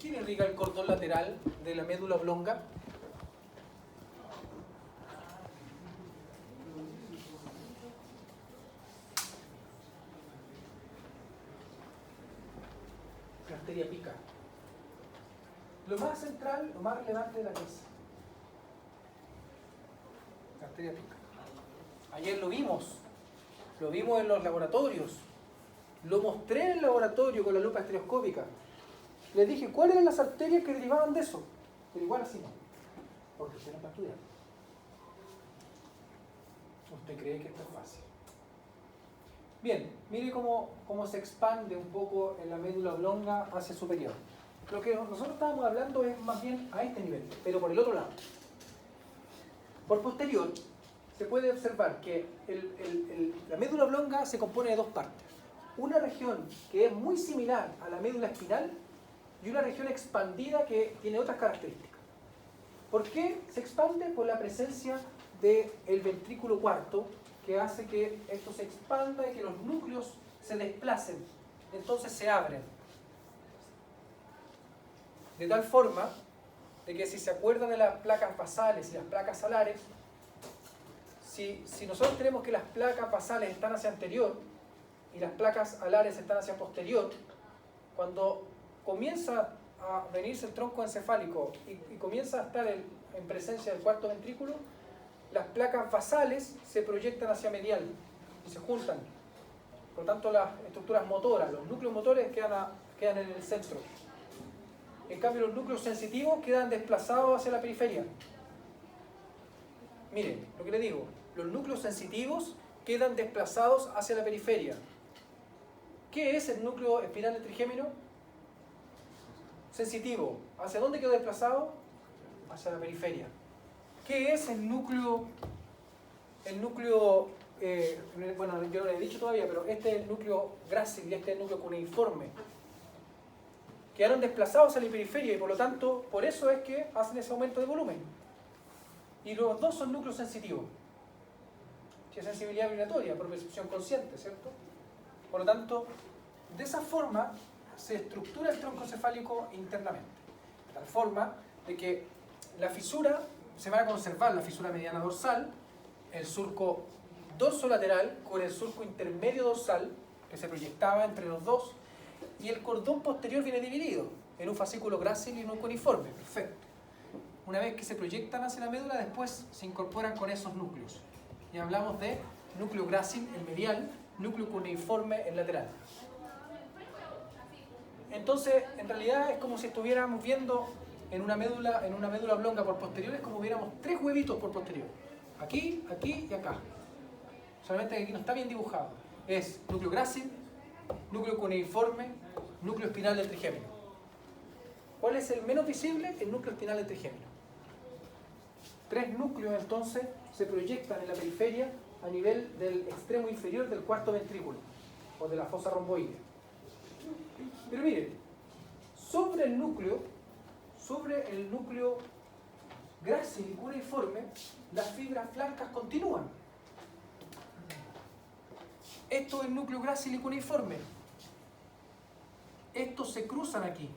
¿Quién irriga el cordón lateral de la médula oblonga? La arteria pica. Lo más central, lo más relevante de la cabeza. La arteria pica. Ayer lo vimos en los laboratorios. Lo mostré en el laboratorio con la lupa estereoscópica. Les dije cuáles eran las arterias que derivaban de eso. Pero igual así no. Porque usted no está estudiando. Usted cree que esto es fácil. Bien, mire cómo se expande un poco en la médula oblonga hacia superior. Lo que nosotros estábamos hablando es más bien a este nivel, pero por el otro lado. Por posterior, se puede observar que la médula oblonga se compone de dos partes. Una región que es muy similar a la médula espinal y una región expandida que tiene otras características. ¿Por qué se expande? Por la presencia del ventrículo cuarto, que hace que esto se expanda y que los núcleos se desplacen, entonces se abren. De tal forma de que si se acuerdan de las placas basales y las placas alares, si nosotros tenemos que las placas basales están hacia anterior y las placas alares están hacia posterior, cuando comienza a venirse el tronco encefálico y comienza a estar en presencia del cuarto ventrículo, las placas basales se proyectan hacia medial y se juntan. Por lo tanto, las estructuras motoras, los núcleos motores quedan en el centro. En cambio, los núcleos sensitivos quedan desplazados hacia la periferia. Miren, lo que le digo, los núcleos sensitivos quedan desplazados hacia la periferia. ¿Qué es el núcleo espinal del trigémino? Sensitivo. ¿Hacia dónde quedó desplazado? Hacia la periferia. ¿Qué es el núcleo? Bueno, yo no lo he dicho todavía, pero este es el núcleo grácil y este es el núcleo cuneiforme. Quedaron desplazados a la periferia y por lo tanto, por eso es que hacen ese aumento de volumen. Y los dos son núcleos sensitivos. Que es sensibilidad vibratoria, por percepción consciente, ¿cierto? Por lo tanto, de esa forma se estructura el tronco encefálico internamente. De tal forma de que la fisura, se va a conservar la fisura mediana dorsal, el surco dorsolateral con el surco intermedio dorsal, que se proyectaba entre los dos, y el cordón posterior viene dividido en un fascículo grácil y en un cuneiforme. Perfecto. Una vez que se proyectan hacia la médula, después se incorporan con esos núcleos. Y hablamos de núcleo grácil, el medial, núcleo cuneiforme, el lateral. Entonces, en realidad es como si estuviéramos viendo en una médula oblonga por posterior, es como viéramos tres huevitos por posterior. Aquí, aquí y acá. Solamente que aquí no está bien dibujado. Es núcleo grácil, núcleo cuneiforme, núcleo espinal del trigémino. ¿Cuál es el menos visible? El núcleo espinal del trigémino. Tres núcleos entonces se proyectan en la periferia a nivel del extremo inferior del cuarto ventrículo o de la fosa romboidea. Pero miren, sobre el núcleo grácil y cuneiforme, las fibras blancas continúan. Esto es el núcleo grácil y cuneiforme. Estos se cruzan aquí.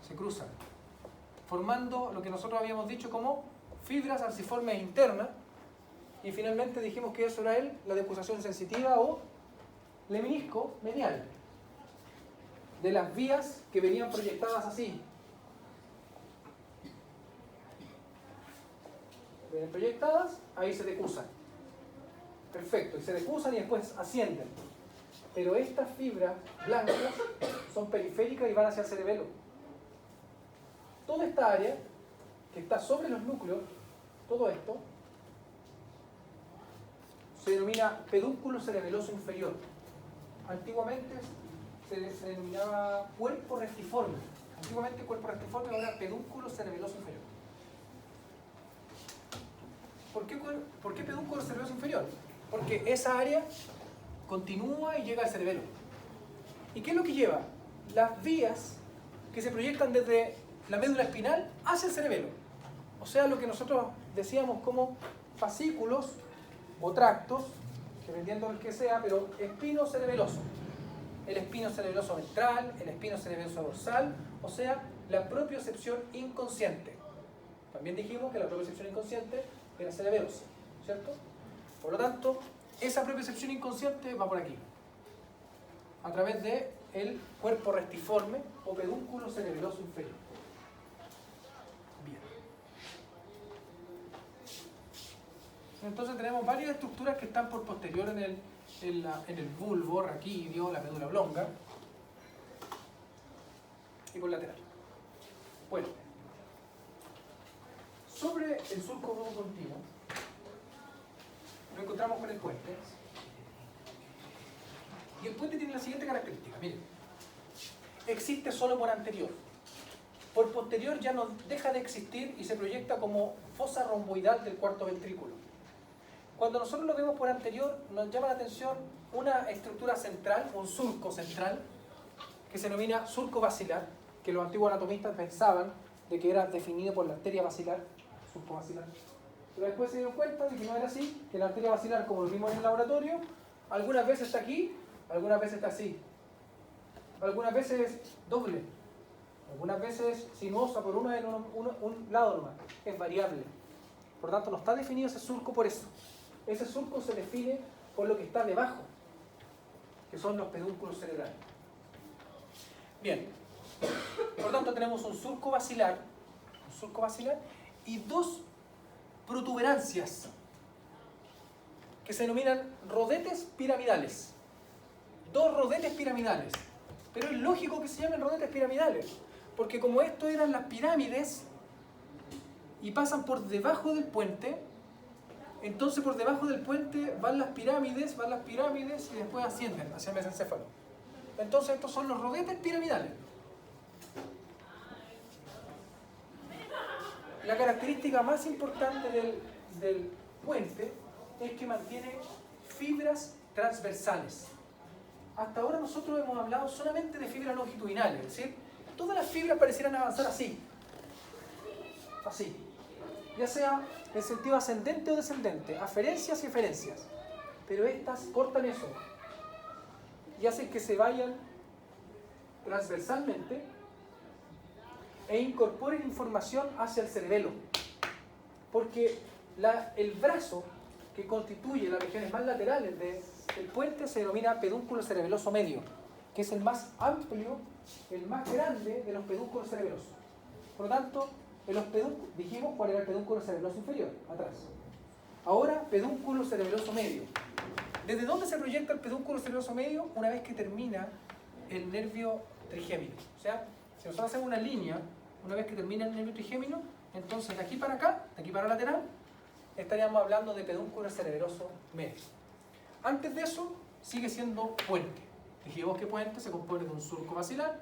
Se cruzan. Formando lo que nosotros habíamos dicho como fibras arciformes internas. Y finalmente dijimos que eso era la decusación sensitiva o lemnisco medial. De las vías que venían proyectadas así. Vienen proyectadas, ahí se decusan. Perfecto, y se decusan y después ascienden. Pero estas fibras blancas son periféricas y van hacia el cerebelo. Toda esta área que está sobre los núcleos, todo esto, se denomina pedúnculo cerebeloso inferior. Antiguamente se denominaba cuerpo rectiforme. Antiguamente cuerpo rectiforme, ahora pedúnculo cerebeloso inferior. ¿Por qué pedúnculo cerebeloso inferior? Porque esa área continúa y llega al cerebelo. ¿Y qué es lo que lleva? Las vías que se proyectan desde la médula espinal hacia el cerebelo. O sea, lo que nosotros decíamos como fascículos o tractos, dependiendo del que sea, pero espino cerebeloso. el espino cerebeloso ventral, el espino cerebeloso dorsal, o sea, la propiocepción inconsciente. También dijimos que la propiocepción inconsciente era cerebelosa, ¿cierto? Por lo tanto, esa propiocepción inconsciente va por aquí, a través del cuerpo restiforme o pedúnculo cerebeloso inferior. Bien. Entonces tenemos varias estructuras que están por posterior en el bulbo, raquídeo, la médula oblonga y por lateral. Bueno, sobre el surco brumo continuo nos encontramos con el puente. Y el puente tiene la siguiente característica, miren. Existe solo por anterior. Por posterior ya no deja de existir y se proyecta como fosa romboidal del cuarto ventrículo. Cuando nosotros lo vemos por anterior, nos llama la atención una estructura central, un surco central, que se denomina surco basilar, que los antiguos anatomistas pensaban de que era definido por la arteria basilar, surco basilar. Pero después se dieron cuenta de que no era así, que la arteria basilar, como lo vimos en el laboratorio, algunas veces está aquí, algunas veces está así. Algunas veces doble, algunas veces sinuosa por un lado nomás. Es variable. Por lo tanto, no está definido ese surco por eso. Ese surco se define por lo que está debajo, que son los pedúnculos cerebrales. Bien. Por lo tanto, tenemos un surco basilar y dos protuberancias que se denominan rodetes piramidales. Dos rodetes piramidales. Pero es lógico que se llamen rodetes piramidales, porque como esto eran las pirámides y pasan por debajo del puente, entonces por debajo del puente van las pirámides y después ascienden hacia el mesencéfalo. Entonces estos son los rodetes piramidales. La característica más importante del puente es que mantiene fibras transversales. Hasta ahora nosotros hemos hablado solamente de fibras longitudinales, es decir, todas las fibras parecieran avanzar así, ya sea en sentido ascendente o descendente, aferencias y eferencias, pero estas cortan eso y hacen que se vayan transversalmente e incorporen información hacia el cerebelo, porque el brazo que constituye las regiones más laterales del puente se denomina pedúnculo cerebeloso medio, que es el más amplio, el más grande de los pedúnculos cerebelosos. Por lo tanto, en los dijimos cuál era el pedúnculo cerebeloso inferior, atrás. Ahora, pedúnculo cerebeloso medio. ¿Desde dónde se proyecta el pedúnculo cerebeloso medio? Una vez que termina el nervio trigémino. O sea, si nosotros hacemos una línea, una vez que termina el nervio trigémino, entonces de aquí para acá, de aquí para lateral, estaríamos hablando de pedúnculo cerebeloso medio. Antes de eso, sigue siendo puente. Dijimos que puente se compone de un surco basilar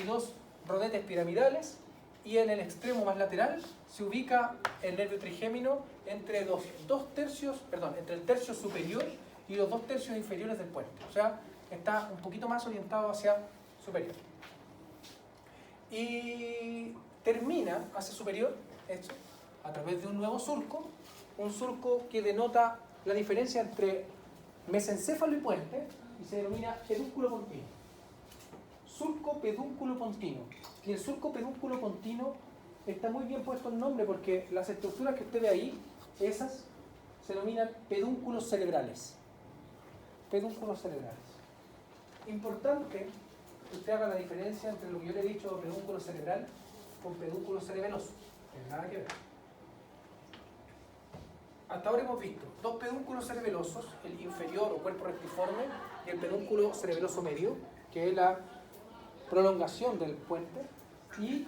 y dos rodetes piramidales, y en el extremo más lateral se ubica el nervio trigémino entre entre el tercio superior y los 2 tercios inferiores del puente. O sea, está un poquito más orientado hacia superior. Y termina hacia superior, esto, a través de un nuevo surco, un surco que denota la diferencia entre mesencéfalo y puente, y se denomina pedúnculo pontino. Surco pedúnculo pontino. Y el surco pedúnculo pontino está muy bien puesto el nombre porque las estructuras que usted ve ahí, esas se denominan pedúnculos cerebrales. Pedúnculos cerebrales. Importante que usted haga la diferencia entre lo que yo le he dicho pedúnculo cerebral con pedúnculo cerebeloso. No tiene nada que ver. Hasta ahora hemos visto 2 pedúnculos cerebelosos, el inferior o cuerpo rectiforme y el pedúnculo cerebeloso medio, que es la prolongación del puente, y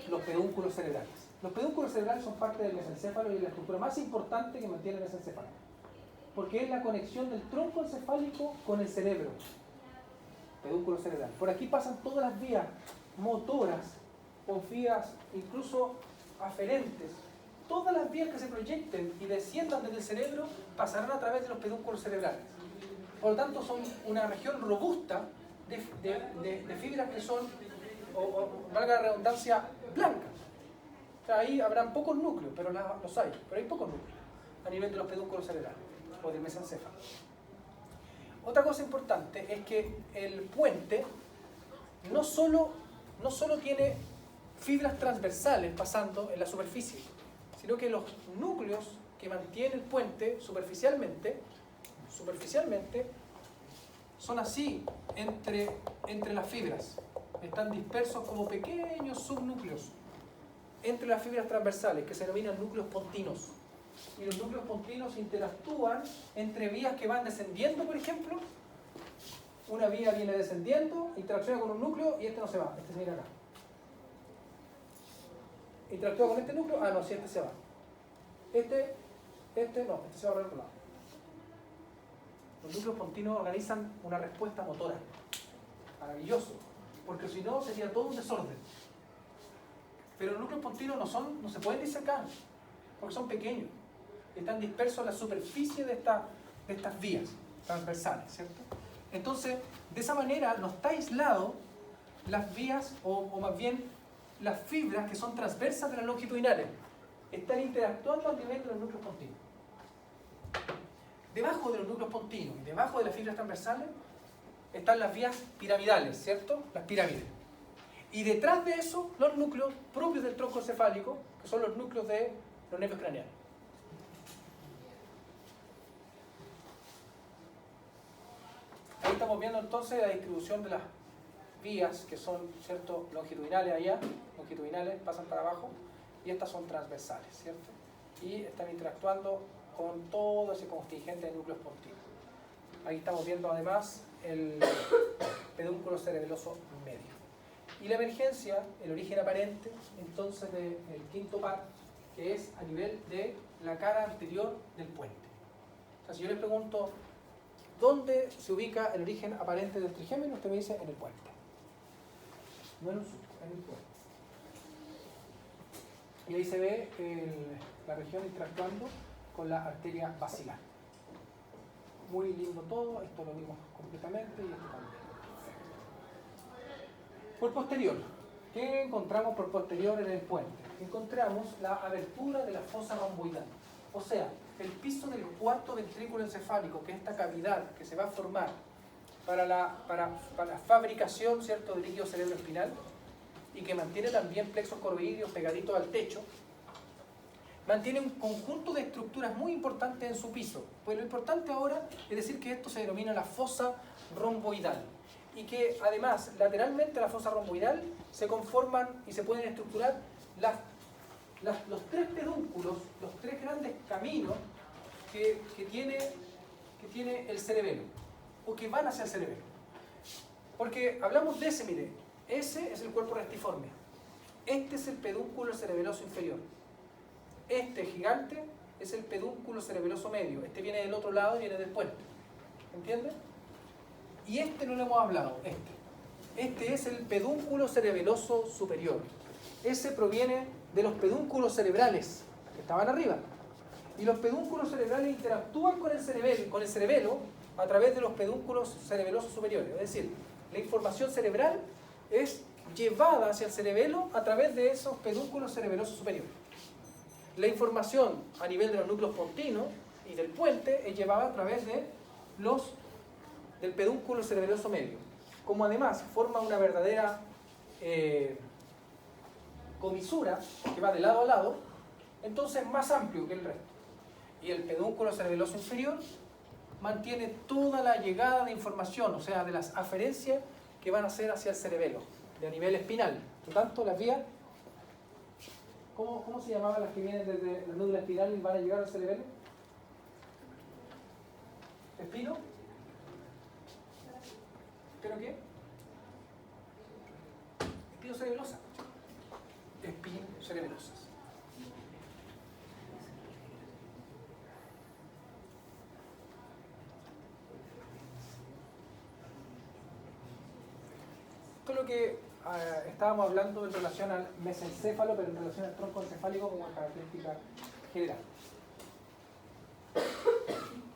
los pedúnculos cerebrales. Los pedúnculos cerebrales son parte del mesencéfalo y es la estructura más importante que mantiene el mesencéfalo, porque es la conexión del tronco encefálico con el cerebro. Pedúnculo cerebral. Por aquí pasan todas las vías motoras o vías incluso aferentes. Todas las vías que se proyecten y desciendan desde el cerebro pasarán a través de los pedúnculos cerebrales. Por lo tanto, son una región robusta de fibras que son, valga la redundancia, blancas. O sea, ahí habrán pocos núcleos, pero los hay. Pero hay pocos núcleos a nivel de los pedúnculos cerebrales o del mesencéfalo. Otra cosa importante es que el puente no solo tiene fibras transversales pasando en la superficie, sino que los núcleos que mantiene el puente superficialmente son así entre las fibras. Están dispersos como pequeños subnúcleos entre las fibras transversales, que se denominan núcleos pontinos. Y los núcleos pontinos interactúan entre vías que van descendiendo, por ejemplo. Una vía viene descendiendo, interacciona con un núcleo y este no se va, este se viene acá. Interactúa con este núcleo, no, sí, este se va. Este no, este se va para el otro lado. Los núcleos pontinos organizan una respuesta motora. Maravilloso, porque si no sería todo un desorden. Pero los núcleos pontinos no se pueden disecar, porque son pequeños. Están dispersos en la superficie de estas vías transversales, ¿cierto? Entonces, de esa manera no está aislado las vías, o más bien las fibras que son transversas de las longitudinales. Están interactuando a nivel de los núcleos pontinos. Debajo de los núcleos pontinos y debajo de las fibras transversales están las vías piramidales, ¿cierto? Las pirámides. Y detrás de eso, los núcleos propios del tronco encefálico, que son los núcleos de los nervios craneales. Ahí estamos viendo entonces la distribución de las vías que son, ¿cierto?, longitudinales allá, longitudinales pasan para abajo, y estas son transversales, ¿cierto? Y están interactuando con todo ese contingente de núcleos pontinos. Ahí estamos viendo además el pedúnculo cerebeloso medio. Y la emergencia, el origen aparente, entonces del quinto par, que es a nivel de la cara anterior del puente. O sea, si yo les pregunto, ¿dónde se ubica el origen aparente del trigémino? Usted me dice, en el puente. No en un surco, en el puente. Y ahí se ve la región interactuando con la arteria basilar. Muy lindo todo, esto lo vimos completamente y esto también. Por posterior, ¿qué encontramos por posterior en el puente? Encontramos la abertura de la fosa romboidal. O sea, el piso del cuarto ventrículo encefálico, que es esta cavidad que se va a formar para la fabricación, ¿cierto?, de líquido cerebroespinal, y que mantiene también plexos corvidios pegaditos al techo, mantiene un conjunto de estructuras muy importantes en su piso. Pues lo importante ahora es decir que esto se denomina la fosa romboidal, y que además lateralmente a la fosa romboidal se conforman y se pueden estructurar los tres pedúnculos, los tres grandes caminos que tiene el cerebelo, o que van hacia el cerebelo. Porque hablamos de ese, mire, ese es el cuerpo restiforme, este es el pedúnculo cerebeloso inferior, este gigante es el pedúnculo cerebeloso medio, este viene del otro lado y viene del puente, ¿entiende? Y este no lo hemos hablado, este es el pedúnculo cerebeloso superior, ese proviene de los pedúnculos cerebrales que estaban arriba, y los pedúnculos cerebrales interactúan con el cerebelo a través de los pedúnculos cerebelosos superiores, es decir, la información cerebral es llevada hacia el cerebelo a través de esos pedúnculos cerebelosos superiores. La información a nivel de los núcleos pontinos y del puente es llevada a través del pedúnculo cerebeloso medio. Como además forma una verdadera comisura que va de lado a lado, entonces es más amplio que el resto. Y el pedúnculo cerebeloso inferior mantiene toda la llegada de información, o sea, de las aferencias que van a ser hacia el cerebelo, de a nivel espinal. Por lo tanto, las vías, ¿cómo se llamaban las que vienen desde la médula espinal y van a llegar al cerebelo? ¿Espino? ¿Pero qué? Espino cerebelosa. Espino cerebelosas. Esto es lo que estábamos hablando en relación al mesencéfalo, pero en relación al tronco encefálico como característica general.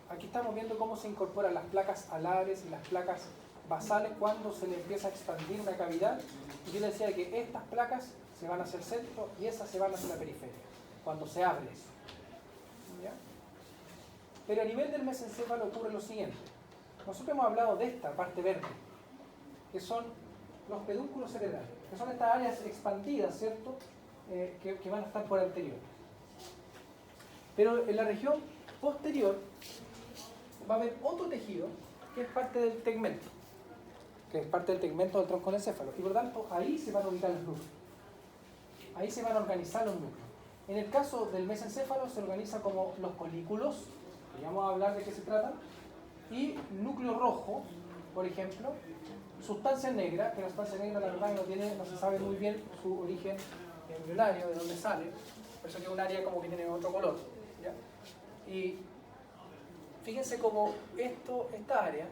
Aquí estamos viendo cómo se incorporan las placas alares y las placas basales cuando se le empieza a expandir una cavidad. Y yo les decía que estas placas se van hacia el centro y esas se van hacia la periferia, cuando se abre eso. ¿Ya? Pero a nivel del mesencéfalo ocurre lo siguiente. nosotros hemos hablado de esta parte verde, que son los pedúnculos cerebrales, que son estas áreas expandidas, ¿cierto?, que van a estar por anterior. Pero en la región posterior va a haber otro tejido que es parte del tegmento, del tronco del encéfalo, y por lo tanto ahí se van a ubicar los núcleos, ahí se van a organizar los núcleos. En el caso del mesencéfalo se organiza como los colículos, que ya vamos a hablar de qué se trata, y núcleo rojo, por ejemplo, sustancia negra, que la sustancia negra la verdad no se sabe muy bien su origen embrionario, de dónde sale, por eso que es un área como que tiene otro color, ¿ya? Y fíjense cómo esta área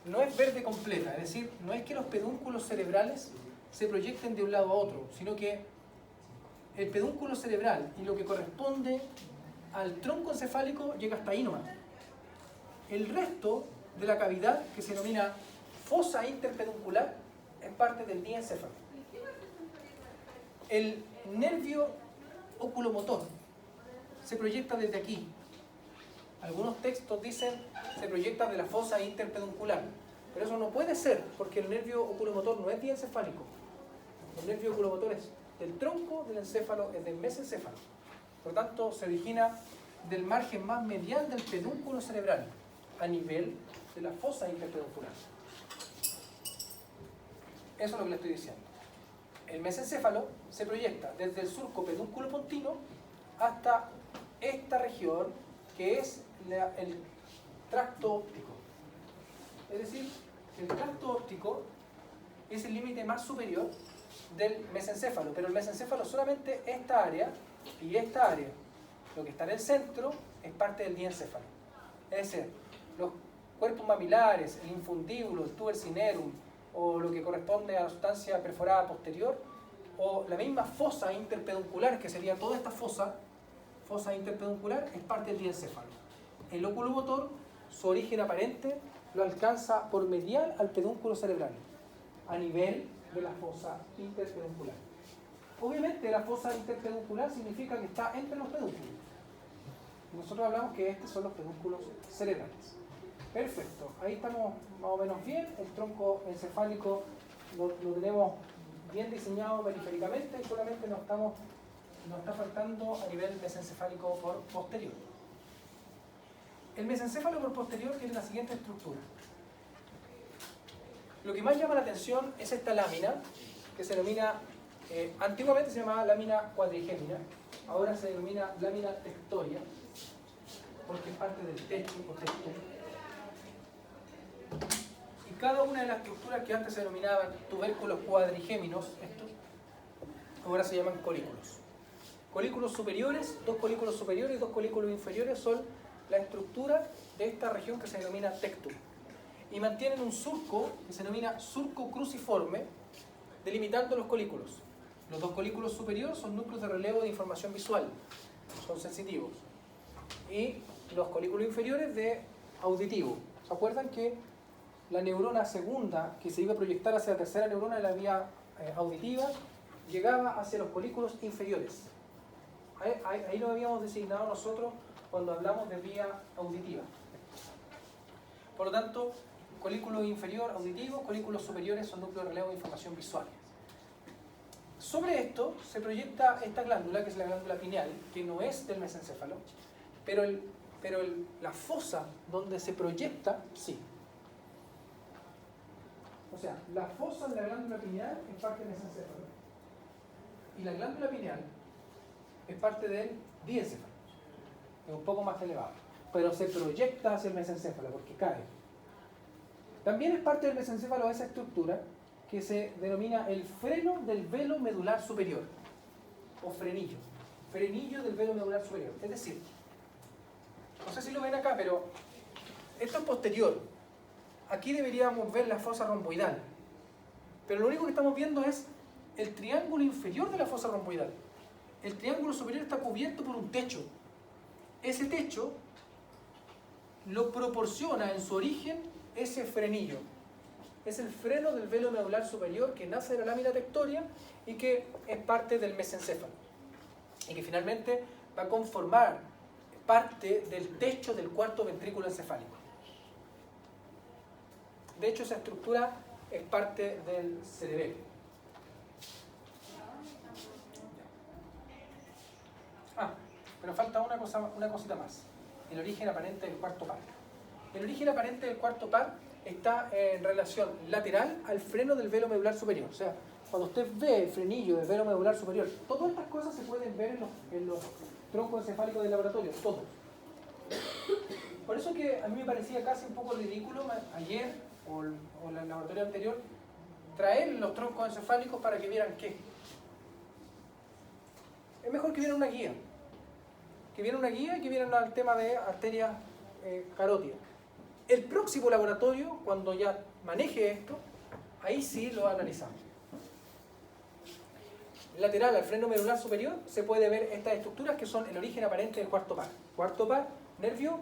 no es verde completa, es decir, no es que los pedúnculos cerebrales se proyecten de un lado a otro, sino que el pedúnculo cerebral y lo que corresponde al tronco encefálico llega hasta ahí nomás. El resto de la cavidad, que se denomina fosa interpeduncular, es parte del diencéfalo. El nervio oculomotor se proyecta desde aquí. Algunos textos dicen se proyecta de la fosa interpeduncular, pero eso no puede ser, porque el nervio oculomotor no es diencefálico. El nervio oculomotor es del tronco del encéfalo, es del mesencéfalo. Por lo tanto, se origina del margen más medial del pedúnculo cerebral, a nivel de la fosa interpeduncular. Eso es lo que le estoy diciendo. El mesencéfalo se proyecta desde el surco pedúnculo pontino hasta esta región, que es el tracto óptico. Es decir, el tracto óptico es el límite más superior del mesencéfalo, pero el mesencéfalo solamente esta área y esta área. Lo que está en el centro es parte del diencéfalo. Es decir, los cuerpos mamilares, el infundíbulo, el tuber cinerum, o lo que corresponde a la sustancia perforada posterior, o la misma fosa interpeduncular, que sería toda esta fosa interpeduncular, es parte del diencéfalo. El oculomotor, su origen aparente, lo alcanza por medial al pedúnculo cerebral, a nivel de la fosa interpeduncular. Obviamente la fosa interpeduncular significa que está entre los pedúnculos. Nosotros hablamos que estos son los pedúnculos cerebrales. Perfecto, ahí estamos más o menos bien. El tronco encefálico lo tenemos bien diseñado periféricamente y solamente nos está faltando a nivel mesencefálico por posterior. El mesencéfalo por posterior tiene la siguiente estructura. Lo que más llama la atención es esta lámina, que se denomina, antiguamente se llamaba lámina cuadrigémina, ahora se denomina lámina tectoria, porque es parte del techo o texto. Y cada una de las estructuras que antes se denominaban tubérculos cuadrigéminos, estos, ahora se llaman colículos. Colículos superiores, dos colículos superiores y dos colículos inferiores son la estructura de esta región que se denomina tectum. Y mantienen un surco que se denomina surco cruciforme, delimitando los colículos. Los dos colículos superiores son núcleos de relevo de información visual, son sensitivos. Y los colículos inferiores de auditivo. ¿Se acuerdan que la neurona segunda, que se iba a proyectar hacia la tercera neurona de la vía auditiva, llegaba hacia los colículos inferiores? Ahí lo habíamos designado nosotros cuando hablamos de vía auditiva. Por lo tanto, colículo inferior auditivo, colículos superiores son núcleos de relevo de información visual. Sobre esto se proyecta esta glándula, que es la glándula pineal, que no es del mesencéfalo, pero la fosa donde se proyecta, sí. O sea, la fosa de la glándula pineal es parte del mesencéfalo y la glándula pineal es parte del diencéfalo, es un poco más elevado, pero se proyecta hacia el mesencéfalo porque cae. También es parte del mesencéfalo esa estructura que se denomina el freno del velo medular superior, o frenillo del velo medular superior. Es decir, no sé si lo ven acá, pero esto es posterior. Aquí deberíamos ver la fosa romboidal, pero lo único que estamos viendo es el triángulo inferior de la fosa romboidal. El triángulo superior está cubierto por un techo. Ese techo lo proporciona en su origen ese frenillo. Es el freno del velo medular superior que nace de la lámina tectoria y que es parte del mesencéfalo. Y que finalmente va a conformar parte del techo del cuarto ventrículo encefálico. De hecho, esa estructura es parte del cerebelo. Pero falta una cosita más. El origen aparente del cuarto par. El origen aparente del cuarto par está en relación lateral al freno del velo medular superior. O sea, cuando usted ve el frenillo del velo medular superior, todas estas cosas se pueden ver en los troncos encefálicos del laboratorio, todos. Por eso que a mí me parecía casi un poco ridículo ayer o en el laboratorio anterior traer los troncos encefálicos para que vieran qué. Es mejor que vieran una guía. Que vieran una guía y que vieran el tema de arterias carótidas. El próximo laboratorio, cuando ya maneje esto, ahí sí lo analizamos. Lateral al freno medular superior se puede ver estas estructuras que son el origen aparente del cuarto par. Cuarto par, nervio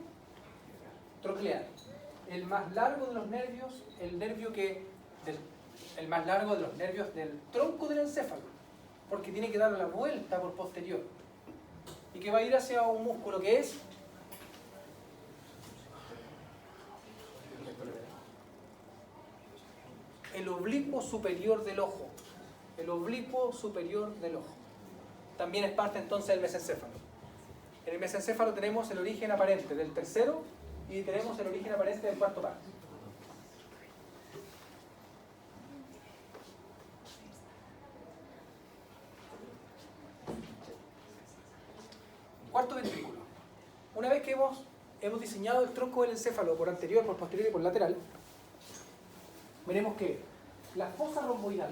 troclear. El más largo de los nervios, el más largo de los nervios del tronco del encéfalo, porque tiene que darle la vuelta por posterior y que va a ir hacia un músculo que es el oblicuo superior del ojo. El oblicuo superior del ojo. También es parte entonces del mesencéfalo. En el mesencéfalo tenemos el origen aparente del tercero y tenemos el origen aparente del cuarto par. Cuarto ventrículo. Una vez que hemos diseñado el tronco del encéfalo por anterior, por posterior y por lateral, veremos que la fosa romboidal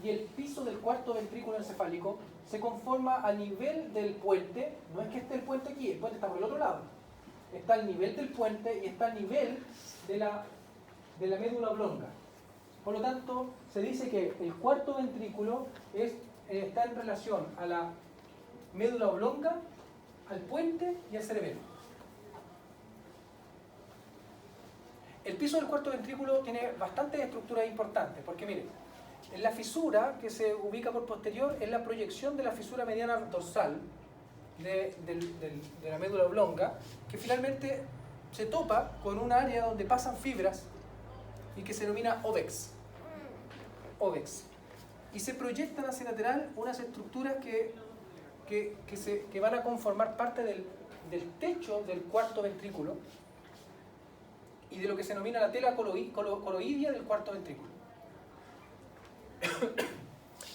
y el piso del cuarto ventrículo encefálico se conforma a nivel del puente. No es que esté el puente aquí, el puente está por el otro lado. Está al nivel del puente y está al nivel de la médula oblonga. Por lo tanto, se dice que el cuarto ventrículo está en relación a la médula oblonga, al puente y al cerebelo. El piso del cuarto ventrículo tiene bastantes estructuras importantes, porque miren, en la fisura que se ubica por posterior es la proyección de la fisura mediana dorsal de la médula oblonga, que finalmente se topa con un área donde pasan fibras y que se denomina ovex. Y se proyectan hacia lateral unas estructuras que van a conformar parte del techo del cuarto ventrículo y de lo que se denomina la tela coloidea del cuarto ventrículo.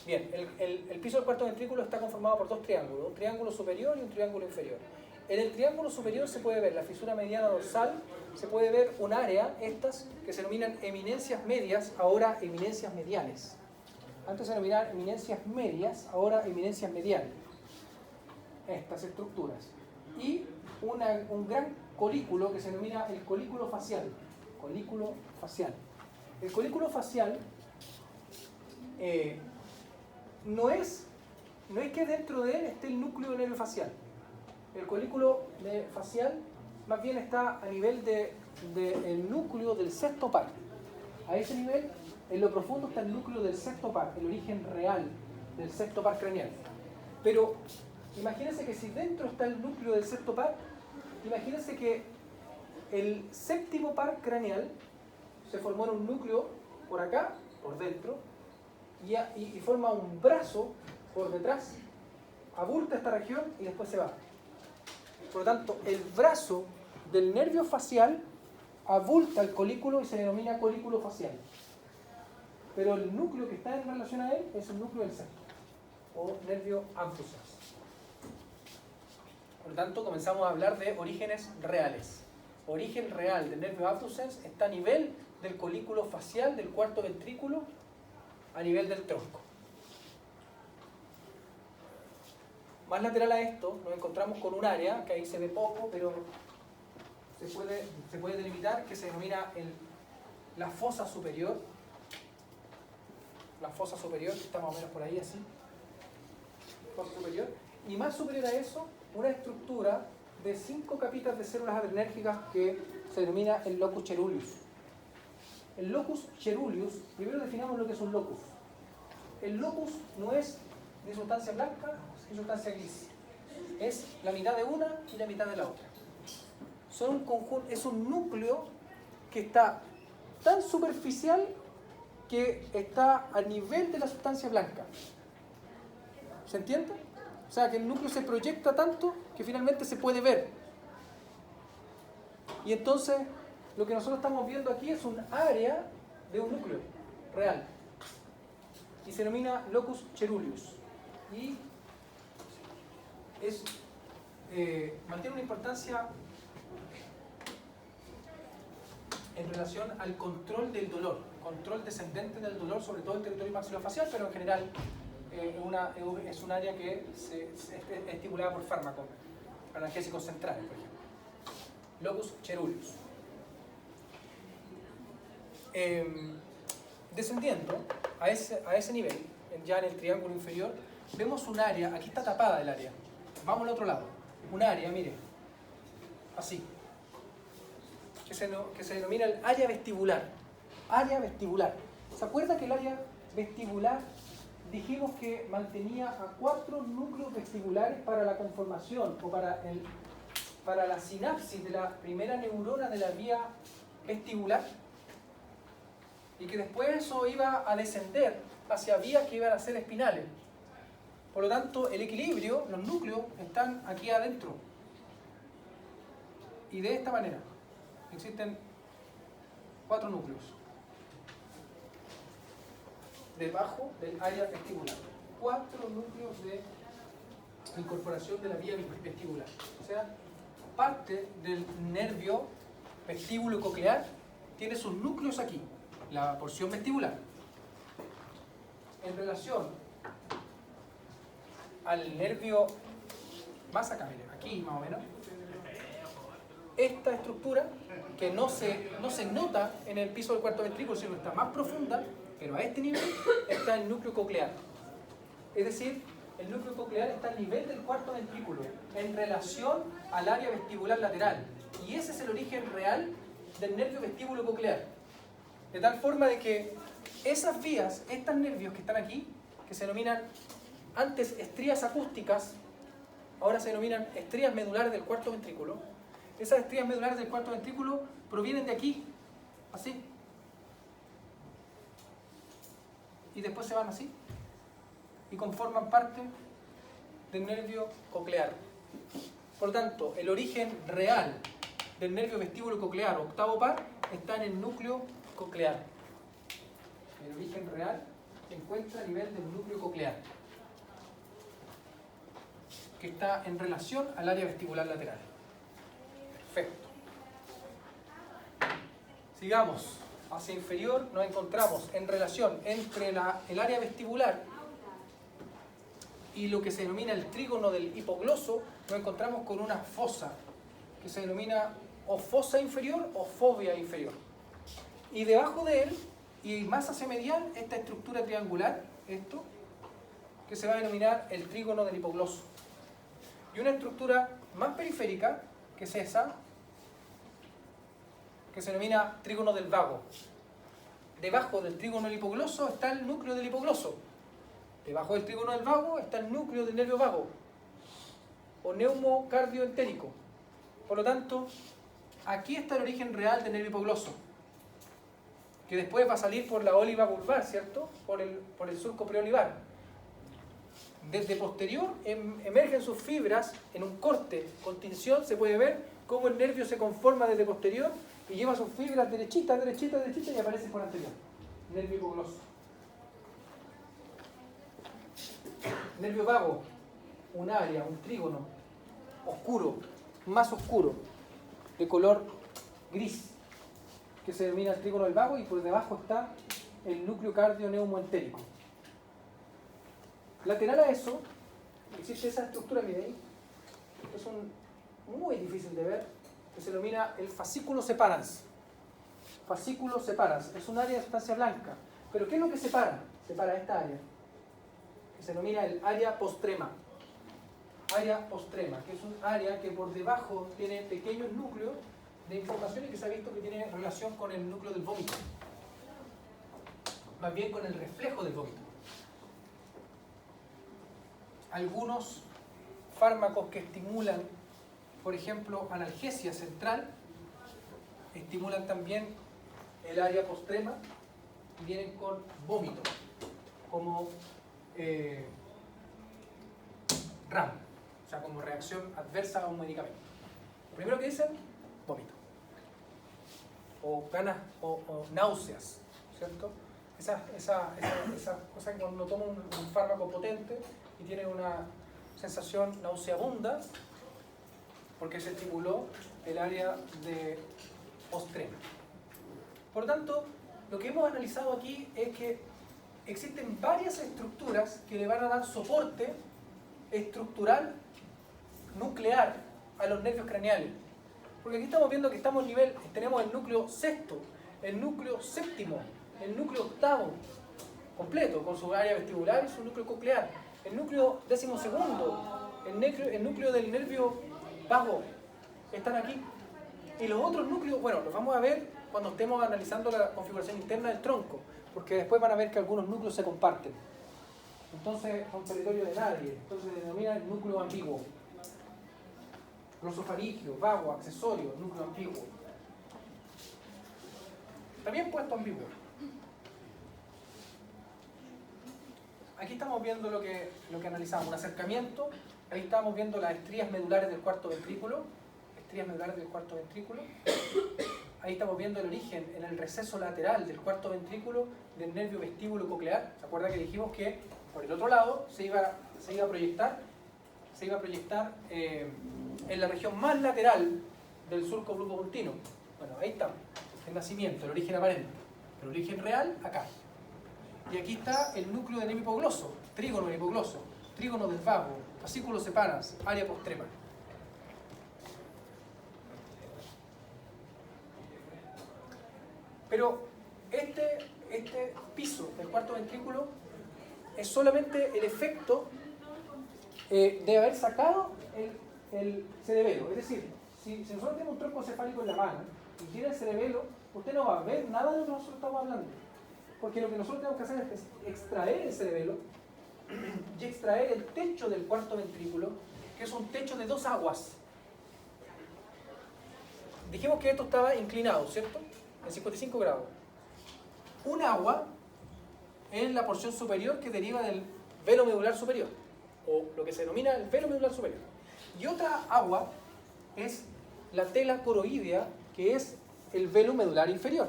Bien, el piso del cuarto ventrículo está conformado por dos triángulos, un triángulo superior y un triángulo inferior. En el triángulo superior se puede ver la fisura mediana dorsal, se puede ver un área, estas, que se denominan eminencias medias, ahora eminencias mediales. Antes se denominaban eminencias medias, ahora eminencias mediales. Estas estructuras. Y un gran colículo que se denomina el colículo facial. Colículo facial. El colículo facial no es que dentro de él esté el núcleo del nervio facial. El colículo facial más bien está a nivel del núcleo del sexto par. A ese nivel, en lo profundo está el núcleo del sexto par, el origen real del sexto par craneal. Pero imagínense que si dentro está el núcleo del sexto par, imagínense que el séptimo par craneal se formó en un núcleo por acá, por dentro, y forma un brazo por detrás, abulta esta región y después se va. Por lo tanto, el brazo del nervio facial abulta el colículo y se denomina colículo facial. Pero el núcleo que está en relación a él es el núcleo del septo, o nervio abducens. Por lo tanto, comenzamos a hablar de orígenes reales. Origen real del nervio abducens está a nivel del colículo facial del cuarto ventrículo, a nivel del tronco. Más lateral a esto, nos encontramos con un área, que ahí se ve poco, pero se puede delimitar, que se denomina la fosa superior. La fosa superior, que está más o menos por ahí así. Fosa superior. Y más superior a eso, una estructura de 5 capitas de células adrenérgicas que se denomina el locus ceruleus. El locus ceruleus, primero definamos lo que es un locus. El locus no es ni sustancia blanca ni sustancia gris. Es la mitad de una y la mitad de la otra. Es un núcleo que está tan superficial que está a nivel de la sustancia blanca. ¿Se entiende? O sea, que el núcleo se proyecta tanto que finalmente se puede ver. Y entonces, lo que nosotros estamos viendo aquí es un área de un núcleo real. Y se denomina locus coeruleus. Y mantiene una importancia en relación al control del dolor, control descendente del dolor, sobre todo el territorio maxilofacial, pero en general es un área que es estimulada por fármacos analgésicos centrales, por ejemplo. Locus coeruleus. Descendiendo a ese nivel, ya en el triángulo inferior, vemos un área, aquí está tapada el área. Vamos al otro lado. Un área, mire, así, que se denomina el área vestibular. Área vestibular. ¿Se acuerda que el área vestibular dijimos que mantenía a 4 núcleos vestibulares para la conformación o para la sinapsis de la primera neurona de la vía vestibular? Y que después eso iba a descender hacia vías que iban a ser espinales. Por lo tanto, el equilibrio, los núcleos, están aquí adentro. Y de esta manera. Existen 4 núcleos. Debajo del área vestibular. 4 núcleos de incorporación de la vía vestibular. O sea, parte del nervio vestíbulo coclear tiene sus núcleos aquí. La porción vestibular. En relación al nervio más acá, miren, aquí más o menos, esta estructura que no se nota en el piso del cuarto ventrículo, sino está más profunda, pero a este nivel está el núcleo coclear. Es decir, el núcleo coclear está al nivel del cuarto ventrículo en relación al área vestibular lateral. Y ese es el origen real del nervio vestíbulo coclear. De tal forma de que esas vías, estos nervios que están aquí, que se denominan antes estrías acústicas, ahora se denominan estrías medulares del cuarto ventrículo. Esas estrías medulares del cuarto ventrículo provienen de aquí, así. Y después se van así. Y conforman parte del nervio coclear. Por lo tanto, el origen real del nervio vestíbulo coclear, octavo par, está en el núcleo coclear. El origen real se encuentra a nivel del núcleo coclear, que está en relación al área vestibular lateral. Perfecto. Sigamos. Hacia inferior nos encontramos en relación entre el área vestibular y lo que se denomina el trígono del hipogloso, nos encontramos con una fosa que se denomina o fosa inferior o fovea inferior. Y debajo de él, y más hacia medial, esta estructura triangular, esto, que se va a denominar el trígono del hipogloso. Y una estructura más periférica, que es esa, que se denomina trígono del vago. Debajo del trígono del hipogloso está el núcleo del hipogloso. Debajo del trígono del vago está el núcleo del nervio vago, o neumocardioentérico. Por lo tanto, aquí está el origen real del nervio hipogloso, que después va a salir por la óliva vulvar, ¿cierto? Por el surco preolivar. Desde posterior emergen sus fibras en un corte con tinción, se puede ver cómo el nervio se conforma desde posterior y lleva sus fibras derechitas y aparece por anterior. Nervio hipogloso. Nervio vago, un área, un trígono oscuro, más oscuro, de color gris, que se denomina el trígono del vago, y por debajo está el núcleo cardio-neumoentérico. Lateral a eso, existe esa estructura, miren ahí, es muy difícil de ver, que se denomina el fascículo separans. Fascículo separans, es un área de sustancia blanca. ¿Pero qué es lo que separa? Separa esta área, que se denomina el área postrema. Área postrema, que es un área que por debajo tiene pequeños núcleos de información y que se ha visto que tiene relación con el núcleo del vómito. Más bien con el reflejo del vómito. Algunos fármacos que estimulan, por ejemplo, analgesia central, estimulan también el área postrema y vienen con vómito, como RAM, o sea, como reacción adversa a un medicamento. Lo primero que dicen, vómito. O ganas, o náuseas, ¿cierto? Esa cosa que cuando uno toma un fármaco potente y tiene una sensación nauseabunda porque se estimuló el área de postrema. Por lo tanto, lo que hemos analizado aquí es que existen varias estructuras que le van a dar soporte estructural nuclear a los nervios craneales. Porque aquí estamos viendo que estamos en nivel, tenemos el núcleo sexto, el núcleo séptimo, el núcleo octavo completo, con su área vestibular y su núcleo coclear, el núcleo decimosegundo, el núcleo del nervio vago, están aquí. Y los otros núcleos, bueno, los vamos a ver cuando estemos analizando la configuración interna del tronco, porque después van a ver que algunos núcleos se comparten. Entonces, son territorio de nadie, entonces se denomina el núcleo ambiguo. Glosofaringio, vago, accesorio, núcleo ambiguo. También puesto ambiguo. Aquí estamos viendo lo que analizamos, un acercamiento. Ahí estamos viendo las estrías medulares del cuarto ventrículo. Estrías medulares del cuarto ventrículo. Ahí estamos viendo el origen en el receso lateral del cuarto ventrículo del nervio vestíbulo coclear. ¿Se acuerda que dijimos que por el otro lado se iba a proyectar en la región más lateral del surco brucopontino? Bueno, ahí está, el nacimiento, el origen aparente. El origen real, acá. Y aquí está el núcleo del hemipogloso, trígono del hipogloso, trígono del vago, fascículos separas, área postrema. Pero este piso del cuarto ventrículo es solamente el efecto de haber sacado el cerebelo. Es decir, si nosotros tenemos un tronco cefálico en la mano y tiene el cerebelo, usted no va a ver nada de lo que nosotros estamos hablando. Porque lo que nosotros tenemos que hacer es extraer el cerebelo y extraer el techo del cuarto ventrículo, que es un techo de dos aguas. Dijimos que esto estaba inclinado, ¿cierto? En 55 grados. Un agua es la porción superior que deriva del velo medular superior, o lo que se denomina el velo medular superior. Y otra agua es la tela coroidea, que es el velo medular inferior.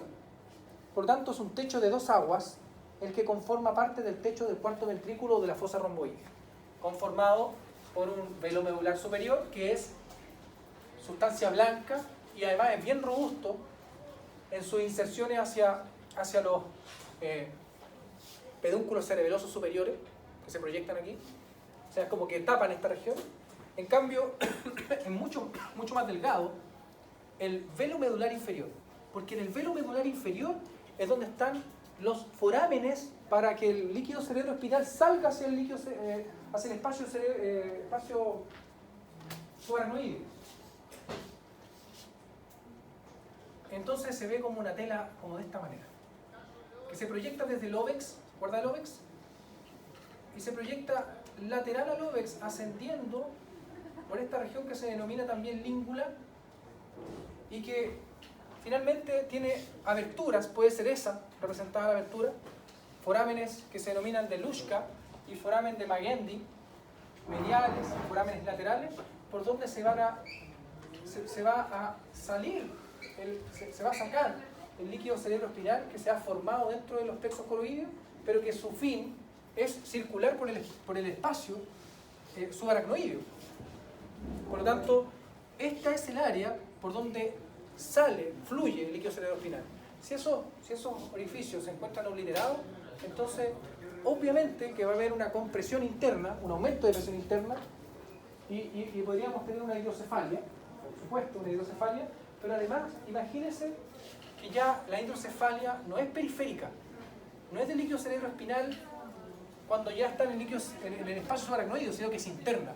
Por lo tanto, es un techo de dos aguas el que conforma parte del techo del cuarto ventrículo o de la fosa romboidea, conformado por un velo medular superior, que es sustancia blanca y además es bien robusto en sus inserciones hacia los pedúnculos cerebelosos superiores, que se proyectan aquí. O sea, es como que tapan esta región. En cambio, es mucho más delgado el velo medular inferior, porque en el velo medular inferior es donde están los forámenes para que el líquido cerebroespinal salga hacia el espacio subaracnoideo. Entonces se ve como una tela como de esta manera, que se proyecta desde el óvex, ¿guarda el óvex? Y se proyecta lateral al óvex, ascendiendo por esta región que se denomina también língula, y que finalmente tiene aberturas, puede ser esa, representada la abertura, forámenes que se denominan de Luschka y foramen de Magendie, mediales, forámenes laterales, por donde se va a sacar el líquido cerebroespinal que se ha formado dentro de los plexos coroideos, pero que su fin es circular por el espacio subaracnoideo. Por lo tanto, esta es el área por donde fluye el líquido cerebroespinal. Si esos orificios se encuentran obliterados, entonces obviamente que va a haber una compresión interna, un aumento de presión interna, y podríamos tener una hidrocefalia, por supuesto, una hidrocefalia, pero además, imagínense que ya la hidrocefalia no es periférica, no es del líquido cerebroespinal cuando ya está en el espacio subaracnoideo, sino que es interna.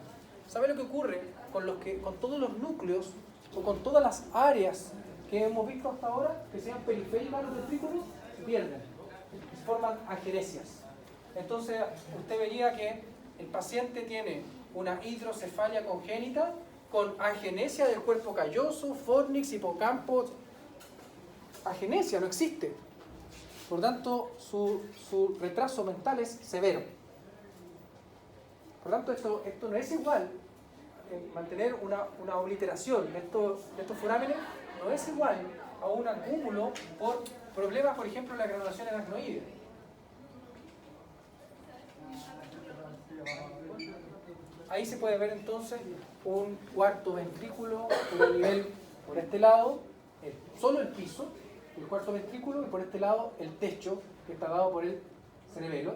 ¿Sabe lo que ocurre con todos los núcleos o con todas las áreas que hemos visto hasta ahora, que sean periféricas a los ventrículos? Se pierden, se forman agenesias. Entonces usted vería que el paciente tiene una hidrocefalia congénita con agenesia del cuerpo calloso, fornix, hipocampo, agenesia, no existe. Por lo tanto, su retraso mental es severo. Por lo tanto, esto no es igual, mantener una obliteración de estos forámenes no es igual a un acúmulo por problemas, por ejemplo, en la granulación aracnoide. Ahí se puede ver entonces un cuarto ventrículo con un nivel por este lado, solo el piso, el cuarto ventrículo, y por este lado el techo que está dado por el cerebelo,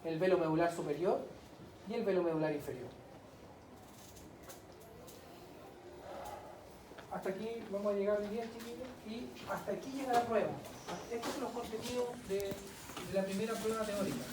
el velo medular superior y el velo medular inferior. Hasta aquí vamos a llegar hoy día, chiquillos, y hasta aquí llega la prueba. Estos son los contenidos de la primera prueba teórica.